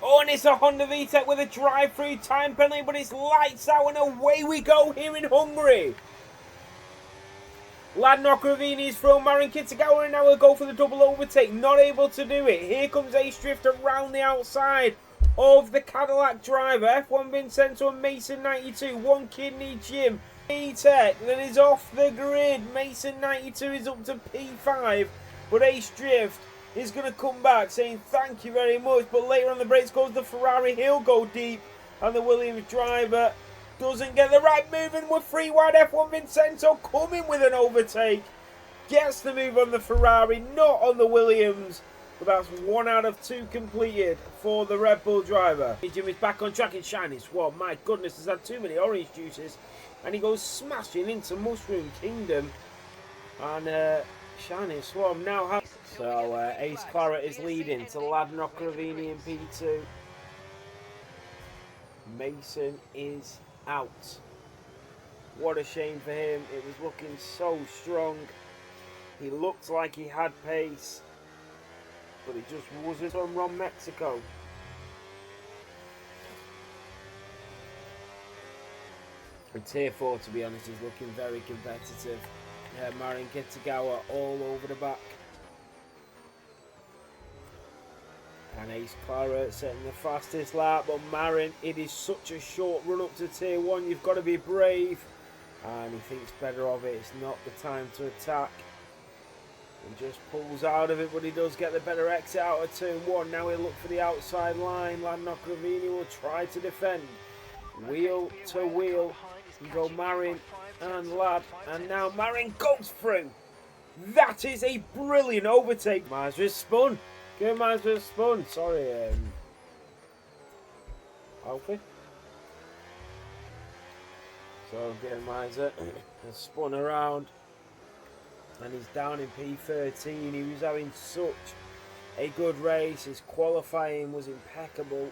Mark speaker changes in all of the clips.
Speaker 1: Oh, and it's a Honda VTEC with a drive-through time penalty, but it's lights out and away we go here in Hungary. Ladnok Ravini's through Marin Kitagawa, and now we'll go for the double overtake. Not able to do it. Here comes Ace Drift around the outside of the Cadillac driver. F1 Vincenzo and Mason 92. One Kidney Jim. VTEC that is off the grid. Mason 92 is up to P5, but Ace Drift is going to come back saying thank you very much. But later on the brakes goes the Ferrari. He'll go deep, and the Williams driver doesn't get the right move, and we're free wide. F1 Vincenzo coming with an overtake. Gets the move on the Ferrari, not on the Williams. But that's 1 out of 2 completed for the Red Bull driver. Jimmy's back on track in Shiny Swamp. My goodness, has had too many orange juices. And he goes smashing into Mushroom Kingdom. And Shiny Swamp now has... So Ace Claret is leading to Ladnok Ravini in P2. Mason is out. What a shame for him. It was looking so strong. He looked like he had pace, but it just wasn't from Ron Mexico. And Tier 4, to be honest, is looking very competitive. Marin Kitagawa all over the back. And Ace Claret setting the fastest lap, but Marin, it is such a short run up to Tier 1, you've got to be brave. And he thinks better of it, it's not the time to attack. He just pulls out of it, but he does get the better exit out of Turn 1. Now he'll look for the outside line. Ladnok Ravini will try to defend. Wheel to wheel. You go Marin and Lad, and now Marin goes through. That is a brilliant overtake. Mazda spun. Good Mazda spun. Sorry, Alfie. So again, Mazda has spun around. And he's down in P13. He was having such a good race. His qualifying was impeccable.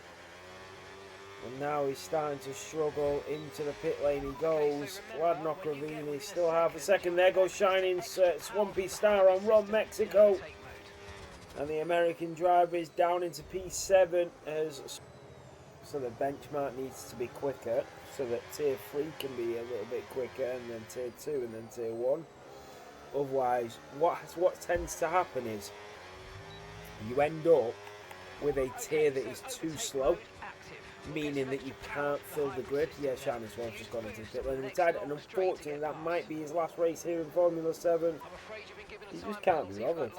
Speaker 1: And now he's starting to struggle. Into the pit lane he goes. Ladnok Ravini still half a second. There goes Shining Swampy Star on Ron Mexico. And the American driver is down into P7. So the benchmark needs to be quicker. So that Tier 3 can be a little bit quicker. And then Tier 2 and then Tier 1. Otherwise, what tends to happen is you end up with a tier that is too slow, meaning that you can't fill the grid. Yeah, Shiny Swan's just gone into the pit lane retired, and unfortunately that might be his last race here in Formula 7. He just can't be bothered.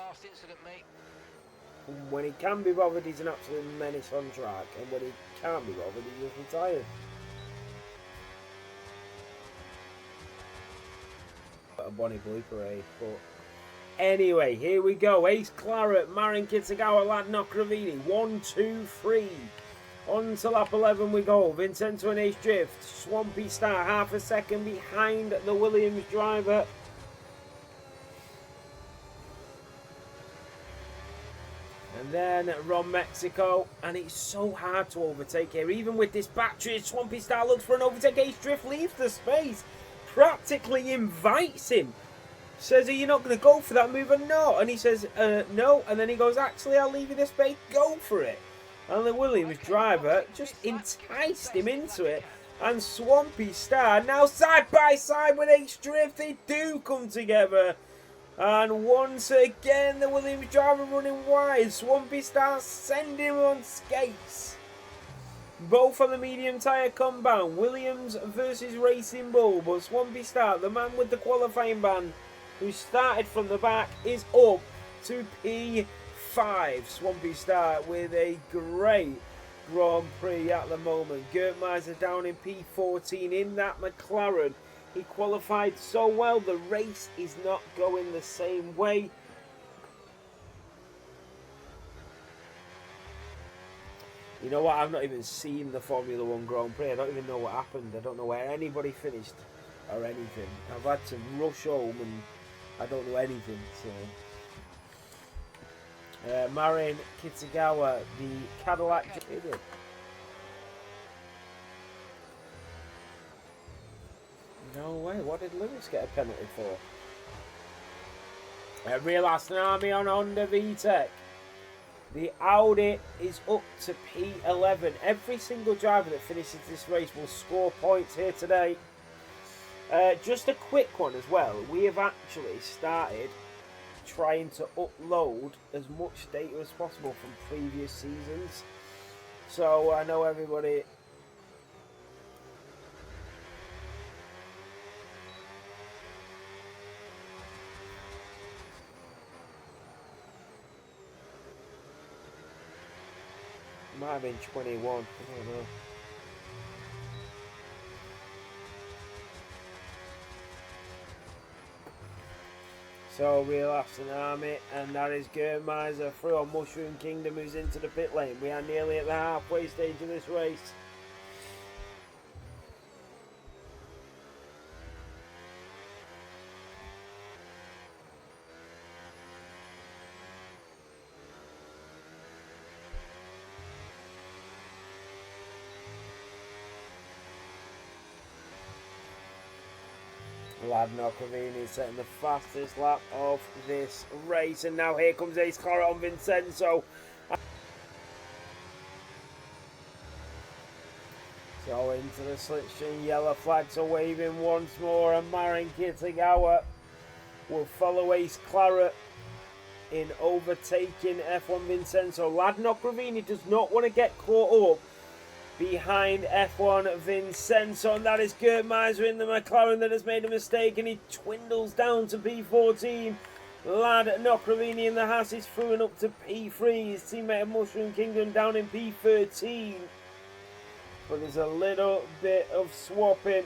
Speaker 1: When he can be bothered, he's an absolute menace on track, and when he can't be bothered, he just retired. A Bonnie blooper, eh? But anyway, here we go. Ace Claret, Marin Kitagawa, Ladnok Ravini. 1, 2, 3. On to lap 11 we go. Vincenzo and Ace Drift. Swampy Star half a second behind the Williams driver. And then Ron Mexico. And it's so hard to overtake here. Even with this battery, Swampy Star looks for an overtake. Ace Drift leaves the space. Practically invites him. Says, are you not going to go for that move or not? And he says, no. And then he goes, actually, I'll leave you this space. Go for it. And the Williams driver just enticed him into it. And Swampy Star now side by side with Ace Drift. They do come together. And once again, the Williams driver running wide. Swampy Star sending him on skates. Both on the medium tyre compound. Williams versus Racing Bull. But Swampy Star, the man with the qualifying ban, who started from the back, is up to P5. Swampy Star with a great Grand Prix at the moment. Gert Meiser down in P14 in that McLaren. He qualified so well. The race is not going the same way. You know what, I've not even seen the Formula 1 Grand Prix. I don't even know what happened. I don't know where anybody finished or anything. I've had to rush home and I don't know anything. So, Marin Kitagawa, the Cadillac. No way, what did Lewis get a penalty for? Real Aston Army on Honda VTEC. The Audi is up to P11. Every single driver that finishes this race will score points here today. Just a quick one as well. We have actually started trying to upload as much data as possible from previous seasons. So I know everybody... Might have been 21. I don't know. So Real Aston Army, and that is Germeiser through on Mushroom Kingdom, who's into the pit lane. We are nearly at the halfway stage of this race. Lavino setting the fastest lap of this race, and now here comes Ace Clara on Vincenzo. So into the slipstream, yellow flags are waving once more, and Marin Kitagawa will follow Ace Clara in overtaking F1 Vincenzo. Ladno Gravini does not want to get caught up behind F1 Vincenzo, and that is Gert Meiser in the McLaren that has made a mistake, and he dwindles down to P14. Lad Nokravini in the Haas is through and up to P3. His teammate of Mushroom Kingdom down in P13. But there's a little bit of swapping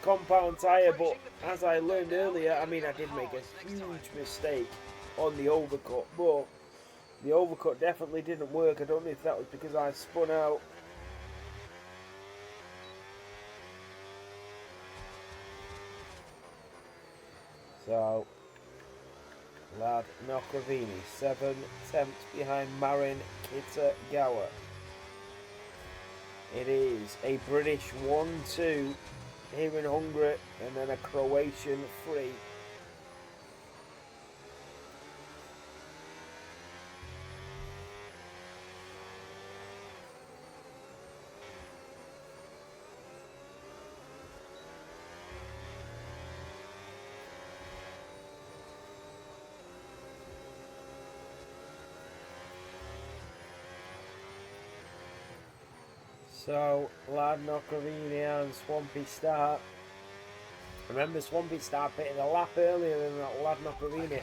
Speaker 1: compound tyre, but as I learned earlier, I mean, I did make a huge mistake on the overcut, but the overcut definitely didn't work. I don't know if that was because I spun out. So, Lad Nokravini, 7 attempts behind Marin Kitagawa. It is a British 1-2 here in Hungary, and then a Croatian 3. So, Lad Nokravini and Swampy Star. Remember, Swampy Star pitted a lap earlier than that Lad Nokravini.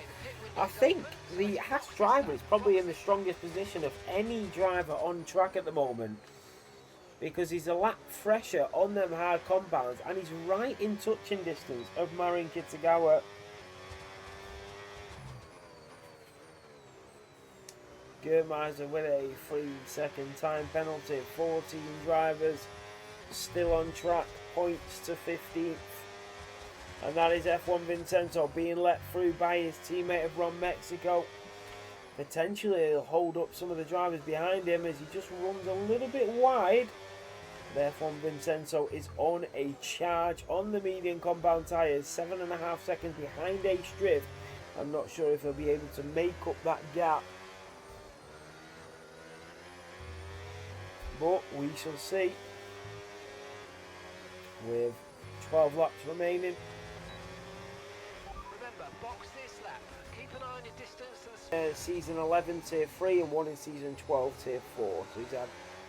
Speaker 1: I think the Haas driver is probably in the strongest position of any driver on track at the moment, because he's a lap fresher on them hard compounds, and he's right in touching distance of Marin Kitagawa. Germeiser with a 3-second time penalty. 14 drivers still on track, points to 15th. And that is F1 Vincenzo being let through by his teammate of Ron Mexico. Potentially he'll hold up some of the drivers behind him as he just runs a little bit wide. But F1 Vincenzo is on a charge on the medium compound tyres, 7.5 seconds behind Ace Drift. I'm not sure if he'll be able to make up that gap, but we shall see. With 12 laps remaining.
Speaker 2: Remember, box this lap. Keep an eye on your distance to the
Speaker 1: season 11 tier 3 and one in season 12 tier 4. So he's had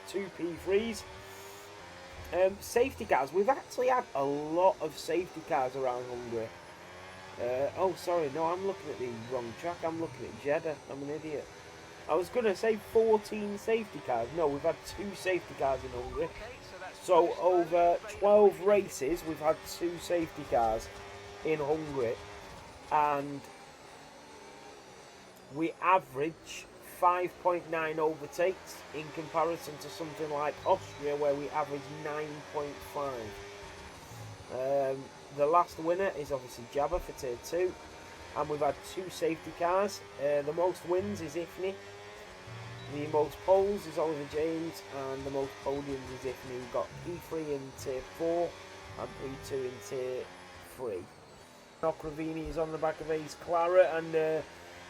Speaker 1: 2 P3s. Safety cars. We've actually had a lot of safety cars around Hungary. Oh, sorry. No, I'm looking at the wrong track. I'm looking at Jeddah. I'm an idiot. I was going to say 14 safety cars. No, we've had 2 safety cars in Hungary. So over 12 races, we've had 2 safety cars in Hungary. And we average 5.9 overtakes in comparison to something like Austria, where we average 9.5. The last winner is obviously Jabba for tier 2. And we've had 2 safety cars. The most wins is Ifni. The most poles is Oliver James, and the most podiums is Ifni. We've got P3 in tier 4 and P2 in tier 3. Nokravini is on the back of Ace Clara, and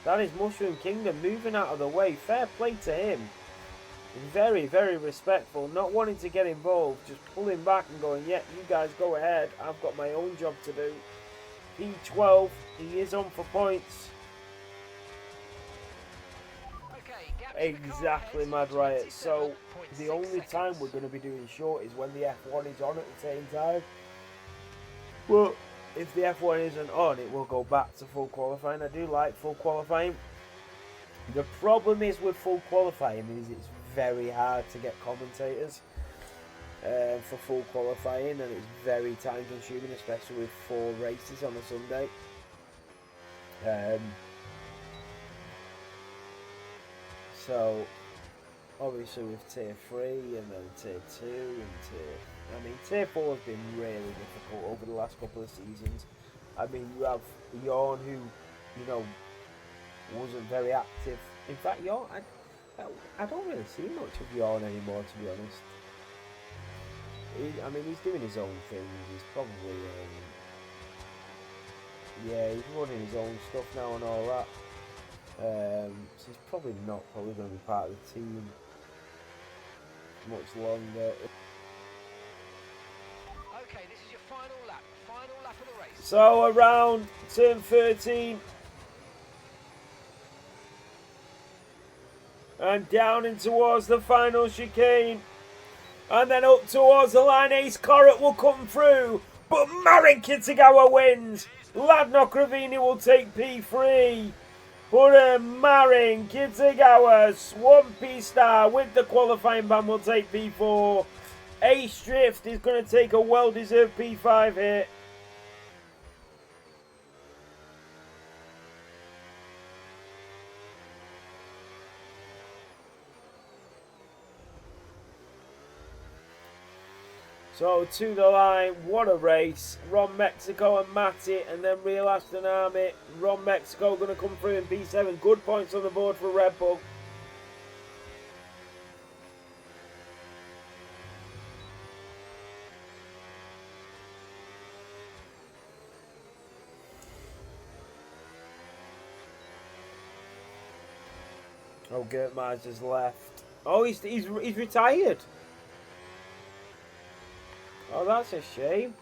Speaker 1: That is Mushroom Kingdom moving out of the way. Fair play to him. Very, very respectful. Not wanting to get involved. Just pulling back and going, yeah, you guys go ahead. I've got my own job to do. P12. He is on for points. Exactly, Mad Riot. So, the only time we're going to be doing short is when the F1 is on at the same time. Well, if the F1 isn't on, it will go back to full qualifying. I do like full qualifying. The problem is with full qualifying is it's very hard to get commentators for full qualifying, and it's very time consuming, especially with 4 races on a Sunday. So obviously with tier 3 and then tier 2 and tier 4 has been really difficult over the last couple of seasons. I mean, you have Yawn, who, you know, wasn't very active. In fact, Yawn, I don't really see much of Yawn anymore, to be honest. I mean, he's doing his own thing. He's probably, yeah, he's running his own stuff now and all that. So he's probably going to be part of the team much longer.
Speaker 2: Okay, this is your final lap of the race.
Speaker 1: So around turn 13 and down and towards the final chicane, and then up towards the line. Ace Corrett will come through, but Marin Kitagawa wins. Ladnock Ravini will take P3. But Marin Kitagawa, Swampy Star with the qualifying ban will take P4. Ace Drift is going to take a well-deserved P5 hit. So to the line, what a race. Ron Mexico and Matty, and then Real Aston Army. Ron Mexico going to come through in P7. Good points on the board for Red Bull. Oh, Gert Mars just left. Oh, he's retired. Oh, that's a shame.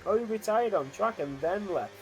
Speaker 1: Oh, he retired on track and then left.